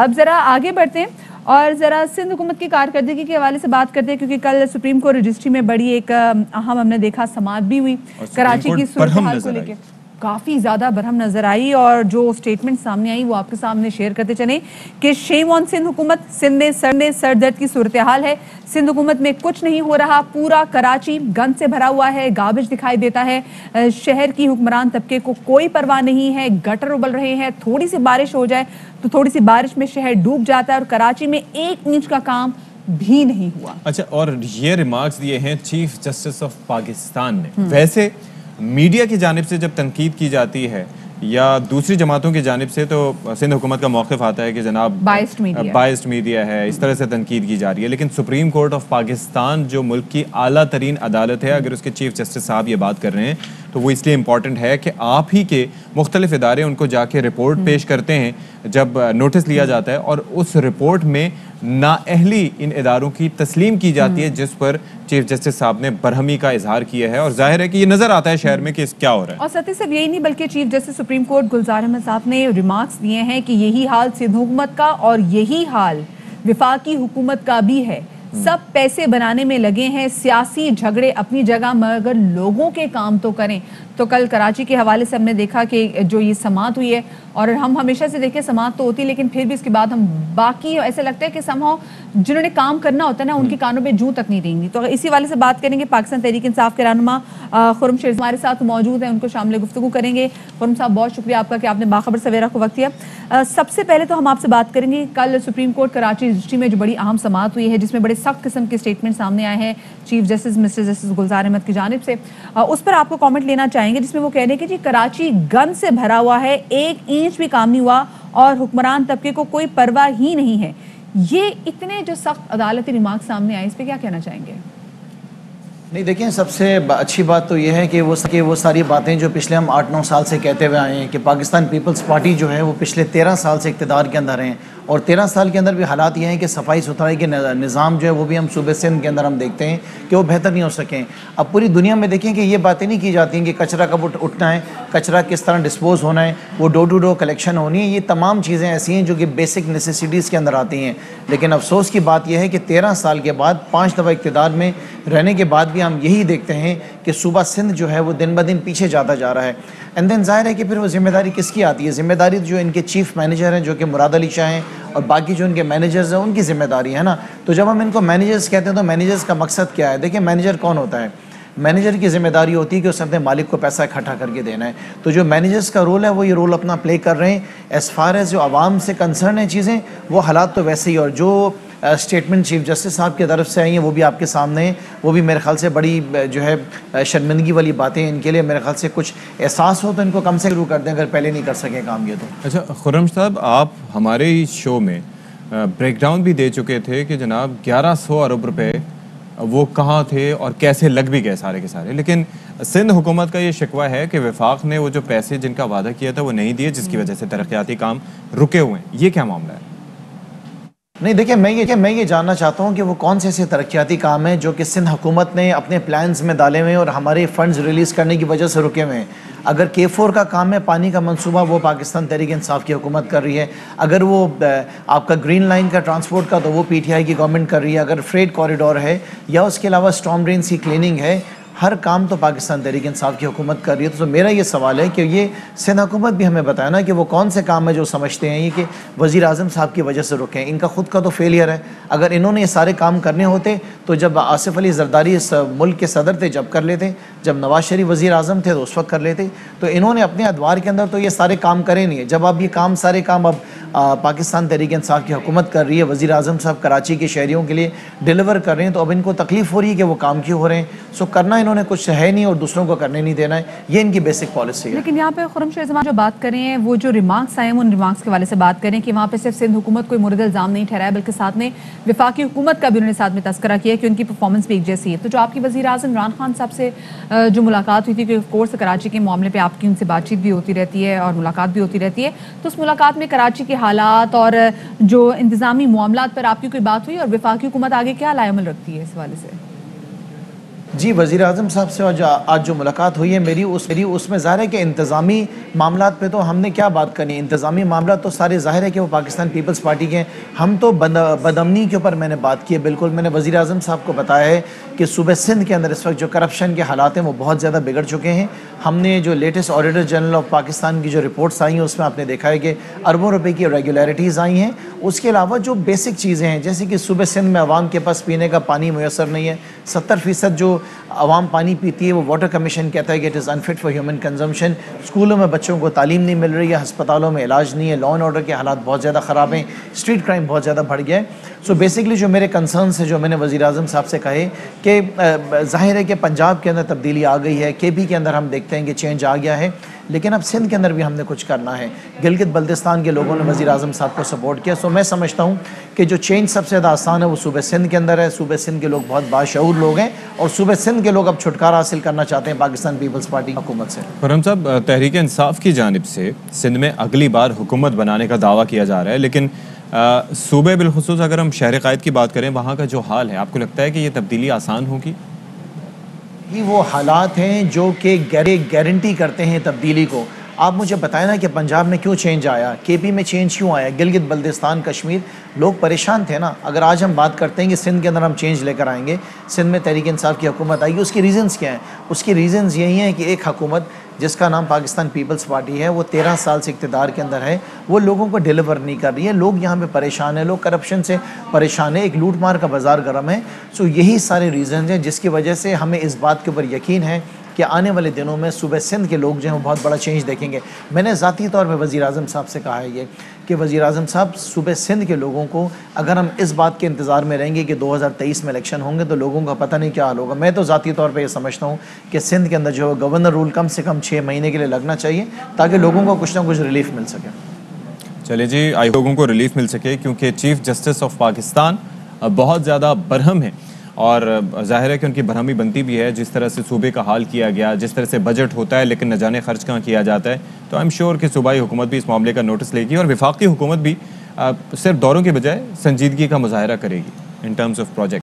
اب ذرا آگے بڑھتے ہیں اور ذرا سندھ حکومت کی کارکردگی کے حوالے سے بات کرتے ہیں، کیونکہ کل سپریم کورٹ رجسٹری میں بڑی ایک اہم ہم نے دیکھا سماعت بھی ہوئی کراچی کی صورتحال کو لے کے، کافی زیادہ برہم نظر آئی، اور جو سٹیٹمنٹ سامنے آئی وہ آپ کے سامنے شیئر کرتے چلیں کہ شیم آن سندھ حکومت، سندھ میں سر درد کی صورتحال ہے، سندھ حکومت میں کچھ نہیں ہو رہا، پورا کراچی گند سے بھرا ہوا ہے، گاربیج دکھائی دیتا ہے، شہر کی حکمران طبقے کو کوئی پرواہ نہیں ہے، گٹر ابل رہے ہیں، تھوڑی سی بارش ہو جائے تو تھوڑی سی بارش میں شہر ڈوب جاتا ہے، اور کراچی میں 1 انچ کا کام بھی نہیں ہوا۔ اچھا، اور یہ ریمارکس دیے ہیں چیف جسٹس آف پاکستان نے۔ ویسے میڈیا کی جانب سے جب تنقید کی جاتی ہے یا دوسری جماعتوں کی جانب سے، تو سندھ حکومت کا موقف آتا ہے کہ جناب بائسڈ میڈیا ہے، اس طرح سے تنقید کی جا رہی ہے، لیکن سپریم کورٹ آف پاکستان جو ملک کی اعلیٰ ترین عدالت ہے، اگر اس کے چیف جسٹس صاحب یہ بات کر رہے ہیں تو وہ اس لیے امپورٹنٹ ہے کہ آپ ہی کے مختلف ادارے ان کو جا کے رپورٹ پیش کرتے ہیں جب نوٹس لیا جاتا ہے، اور اس رپورٹ میں نااہلی ان اداروں کی تسلیم کی جاتی ہے جس پر چیف جسٹس صاحب نے برہمی کا اظہار کیا ہے، اور ظاہر ہے کہ یہ نظر آتا ہے شہر میں کہ کیا ہو رہا ہے۔ اور ستی صرف یہی نہیں بلکہ chief justice supreme court Gulzar Ahmed صاحب نے ریمارکس دیے ہیں کہ یہی حال سندھ حکومت کا اور یہی حال وفاقی حکومت کا بھی ہے، سب پیسے بنانے میں لگے ہیں، سیاسی جھگڑے اپنی جگہ مگر لوگوں کے کام تو کریں۔ تو کل کراچی کے حوالے سے ہم نے دیکھا کہ جو یہ سماعت ہوئی ہے، اور ہم ہمیشہ سے دیکھیں سماعت تو ہوتی ہے لیکن پھر بھی اس کے بعد ہم باقی ایسے لگتا ہے کہ somehow جنہوں نے کام کرنا ہوتا ہے نا ان کے کانوں پہ جوں تک نہیں دیں گی۔ تو اسی والے سے بات کریں گے، پاکستان تحریک انصاف کے رہنما خرم شیرز ہمارے ساتھ موجود ہیں، ان کو شامل گفتگو کریں گے۔ خرم صاحب بہت شکریہ آپ کا کہ آپ نے باخبر سویرا کو وقت دیا۔ سب سے پہلے تو ہم آپ سے بات کریں گے کل سپریم کورٹ کراچی رجسٹری میں جو بڑی اہم سماعت ہوئی ہے جس میں بڑے سخت قسم کے سٹیٹمنٹ سامنے آئے ہیں chief justice mister justice Gulzar Ahmed کی جانب سے، اس پر آپ کو کامنٹ لینا چاہیں گے، جس میں وہ کہہ رہے ہیں کہ جی کراچی گند سے بھرا ہوا ہے، 1 انچ بھی کام نہیں ہوا اور حکمران طبقے کو کوئی پرواہ ہی نہیں ہے۔ یہ اتنے جو سخت عدالتی ریمارک سامنے آئے، اس پہ کیا کہنا چاہیں گے؟ نہیں دیکھیں، سب سے اچھی بات تو یہ ہے کہ وہ ساری باتیں جو پچھلے ہم 8-9 سال سے کہتے ہوئے آئے ہیں کہ پاکستان پیپلز پارٹی جو ہے وہ پچھلے 13 سال سے اقتدار کے اندر ہیں، اور 13 سال کے اندر بھی حالات یہ ہیں کہ صفائی ستھرائی کے نظام جو ہے وہ بھی ہم صوبے سندھ کے اندر ہم دیکھتے ہیں کہ وہ بہتر نہیں ہو سکیں۔ اب پوری دنیا میں دیکھیں کہ یہ باتیں نہیں کی جاتی ہیں کہ کچرا کب اٹھنا ہے، کچرا کس طرح ڈسپوز ہونا ہے، وہ ڈور ٹو ڈور کلیکشن ہونی ہے، یہ تمام چیزیں ایسی ہیں جو کہ بیسک نیسیسٹیز کے اندر آتی ہیں۔ لیکن افسوس کی بات یہ ہے کہ 13 سال کے بعد 5 دفعہ اقتدار میں رہنے کے بعد بھی ہم یہی دیکھتے ہیں کہ صوبہ سندھ جو ہے وہ دن بدن پیچھے جاتا جا رہا ہے۔ اینڈ دین ظاہر ہے کہ پھر وہ ذمہ داری کس کی آتی ہے؟ ذمہ داری جو ان کے چیف مینیجر ہیں جو کہ مراد علی شاہ ہیں، اور باقی جو ان کے مینیجرز ہیں ان کی ذمہ داری ہے نا۔ تو جب ہم ان کو مینیجرز کہتے ہیں تو مینیجرز کا مقصد کیا ہے؟ دیکھیں مینیجر کون ہوتا ہے؟ مینیجر کی ذمہ داری ہوتی ہے کہ اس اپنے مالک کو پیسہ اکٹھا کر کے دینا ہے۔ تو جو مینیجرز کا رول ہے وہ یہ رول اپنا پلے کر رہے ہیں۔ ایز فار ایز جو عوام سے کنسرن ہیں چیزیں، وہ حالات تو ویسے ہی، اور جو اسٹیٹمنٹ چیف جسٹس صاحب کی طرف سے آئی ہیں وہ بھی آپ کے سامنے ہیں، وہ بھی میرے خیال سے بڑی جو ہے شرمندگی والی باتیں ان کے لیے۔ میرے خیال سے کچھ احساس ہو تو ان کو کم سے شروع کر دیں اگر پہلے نہیں کر سکے کام یہ تو۔ اچھا خرم صاحب، آپ ہمارے ہی شو میں بریک ڈاؤن بھی دے چکے تھے کہ جناب 1100 ارب روپے وہ کہاں تھے اور کیسے لگ بھی گئے سارے کے سارے، لیکن سندھ حکومت کا یہ شکوہ ہے کہ وفاق نے وہ جو پیسے جن کا وعدہ کیا تھا وہ نہیں دیے، جس کی وجہ سے ترقیاتی کام رکے ہوئے ہیں۔ یہ کیا معاملہ ہے؟ نہیں دیکھیں، میں یہ جاننا چاہتا ہوں کہ وہ کون سے ایسے ترقیاتی کام ہیں جو کہ سندھ حکومت نے اپنے پلانز میں ڈالے ہوئے ہیں اور ہمارے فنڈز ریلیز کرنے کی وجہ سے رکے ہوئے ہیں۔ اگر K4 کا کام ہے، پانی کا منصوبہ، وہ پاکستان تحریک انصاف کی حکومت کر رہی ہے۔ اگر وہ آپ کا گرین لائن کا ٹرانسپورٹ کا تو وہ PTI کی گورنمنٹ کر رہی ہے۔ اگر فریٹ کوریڈور ہے یا اس کے علاوہ اسٹارم ڈرینز کی کلیننگ ہے، ہر کام تو پاکستان تحریک انصاف کی حکومت کر رہی ہے۔ تو میرا یہ سوال ہے کہ یہ سندھ حکومت بھی ہمیں بتایا نا کہ وہ کون سے کام ہے جو سمجھتے ہیں یہ کہ وزیر اعظم صاحب کی وجہ سے رکے ہیں۔ ان کا خود کا تو فیلئر ہے۔ اگر انہوں نے یہ سارے کام کرنے ہوتے تو جب آصف علی زرداری ملک کے صدر تھے جب کر لیتے، جب نواز شریف وزیر اعظم تھے تو اس وقت کر لیتے۔ تو انہوں نے اپنے ادوار کے اندر تو یہ سارے کام کرے نہیں ہے۔ جب اب یہ سارے کام اب پاکستان تحریک انصاف کی حکومت کر رہی ہے، وزیر اعظم صاحب کراچی کے شہریوں کے لیے ڈیلیور کر رہے ہیں، تو اب ان کو تکلیف ہو رہی ہے کہ وہ کام کیوں ہو رہے ہیں۔ سو کرنا انہوں نے کچھ ہے نہیں اور دوسروں کو کرنے نہیں دینا ہے، یہ ان کی بیسک پالیسی ہے۔ لیکن یہاں پہ خرم شیرز جو بات کریں ہیں وہ جو ریمارکس آئے ہیں ان ریمارکس کے والے سے بات کریں کہ وہاں پہ صرف سندھ حکومت کوئی مورد الزام نہیں ٹھہرایا بلکہ ساتھ میں وفاقی حکومت کا بھی انہوں نے ساتھ میں تذکرہ کیا کہ ان کی پرفارمنس بھی ایک جیسی ہے۔ تو جو آپ کی وزیر اعظم عمران خان صاحب سے جو ملاقات ہوئی تھی، کہ آف کورس کراچی کے معاملے پہ آپ کی ان سے بات چیت بھی ہوتی رہتی ہے اور ملاقات بھی ہوتی رہتی ہے، تو اس ملاقات میں کراچی کے حالات اور جو انتظامی معاملات پر آپ کی کوئی بات ہوئی، اور وفاقی حکومت آگے کیا لائے عمل رکھتی ہے اس حوالے سے؟ جی وزیر اعظم صاحب سے آج جو ملاقات ہوئی ہے میری اس میں ظاہر ہے کہ انتظامی معاملات پہ تو ہم نے کیا بات کرنی ہے. انتظامی معاملات تو سارے ظاہر ہے کہ وہ پاکستان پیپلز پارٹی کے ہیں. ہم تو بدامنی کے اوپر میں نے بات کی ہے. بالکل میں نے وزیر اعظم صاحب کو بتایا ہے کہ صوبہ سندھ کے اندر اس وقت جو کرپشن کے حالات ہیں وہ بہت زیادہ بگڑ چکے ہیں. ہم نے جو latest auditor general of Pakistan کی جو رپورٹس آئی ہیں اس میں آپ نے دیکھا ہے کہ اربوں روپے کی ریگولیرٹیز آئی ہیں. اس کے علاوہ جو بیسک چیزیں ہیں جیسے کہ صوبہ سندھ میں عوام کے پاس پینے کا پانی میسر نہیں ہے. 70% جو عوام پانی پیتی ہے وہ واٹر کمیشن کہتا ہے کہ it is انفٹ for human consumption. اسکولوں میں بچوں کو تعلیم نہیں مل رہی ہے, ہسپتالوں میں علاج نہیں ہے, لا اینڈ آرڈر کے حالات بہت زیادہ خراب ہیں, اسٹریٹ کرائم بہت زیادہ بڑھ گیا ہے. سو بیسکلی جو میرے کنسرنس ہیں جو میں نے وزیر اعظم صاحب سے کہے کہ ظاہر ہے کہ پنجاب کے اندر تبدیلی آ گئی ہے, کے پی کے اندر ہم دیکھتے ہیں کہ چینج آ گیا ہے, لیکن اب سندھ کے اندر بھی ہم نے کچھ کرنا ہے. گلگت بلتستان کے لوگوں نے وزیر اعظم صاحب کو سپورٹ کیا. سو میں سمجھتا ہوں کہ جو چینج سب سے زیادہ آسان ہے وہ صوبہ سندھ کے اندر ہے. صوبہ سندھ کے لوگ بہت باشعور لوگ ہیں اور صوبہ سندھ کے لوگ اب چھٹکارا حاصل کرنا چاہتے ہیں پاکستان پیپلز پارٹی حکومت سے. فرحان صاحب, تحریک انصاف کی جانب سے سندھ میں اگلی بار حکومت بنانے کا دعویٰ کیا جا رہا ہے, لیکن صوبے بالخصوص اگر ہم شہر قائد کی بات کریں وہاں کا جو حال ہے, آپ کو لگتا ہے کہ یہ تبدیلی آسان ہوگی؟ یہ وہ حالات ہیں جو کہ گارنٹی کرتے ہیں تبدیلی کو. آپ مجھے بتائیں نا کہ پنجاب میں کیوں چینج آیا, کے پی میں چینج کیوں آیا, گلگت بلتستان کشمیر لوگ پریشان تھے نا. اگر آج ہم بات کرتے ہیں کہ سندھ کے اندر ہم چینج لے کر آئیں گے, سندھ میں تحریک انصاف کی حکومت آئے گی, اس کی ریزنز کیا ہیں؟ اس کی ریزنز یہی ہیں کہ ایک حکومت جس کا نام پاکستان پیپلز پارٹی ہے وہ 13 سال سے اقتدار کے اندر ہے, وہ لوگوں کو ڈیلیور نہیں کر رہی ہے. لوگ یہاں پہ پریشان ہیں, لوگ کرپشن سے پریشان ہیں, ایک لوٹ مار کا بازار گرم ہے. سو یہی سارے ریزنز ہیں جس کی وجہ سے ہمیں اس بات کے اوپر یقین ہے کہ آنے والے دنوں میں صوبہ سندھ کے لوگ جو ہیں وہ بہت بڑا چینج دیکھیں گے. میں نے ذاتی طور پہ وزیر اعظم صاحب سے کہا ہے یہ کہ وزیر اعظم صاحب صوبہ سندھ کے لوگوں کو اگر ہم اس بات کے انتظار میں رہیں گے کہ 2023 میں الیکشن ہوں گے تو لوگوں کا پتہ نہیں کیا حال ہوگا. میں تو ذاتی طور پہ یہ سمجھتا ہوں کہ سندھ کے اندر جو گورنر رول کم سے کم 6 مہینے کے لیے لگنا چاہیے تاکہ لوگوں کو کچھ نہ کچھ ریلیف مل سکے. چلے جی, لوگوں کو ریلیف مل سکے کیونکہ چیف جسٹس آف پاکستان بہت زیادہ برہم ہیں اور ظاہر ہے کہ ان کی برہمی بنتی بھی ہے. جس طرح سے صوبے کا حال کیا گیا, جس طرح سے بجٹ ہوتا ہے لیکن نہ جانے خرچ کہاں کیا جاتا ہے, تو آئی ایم شیور کہ صوبائی حکومت بھی اس معاملے کا نوٹس لے گی اور وفاقی حکومت بھی صرف دوروں کے بجائے سنجیدگی کا مظاہرہ کرے گی ان ٹرمز آف پروجیکٹ.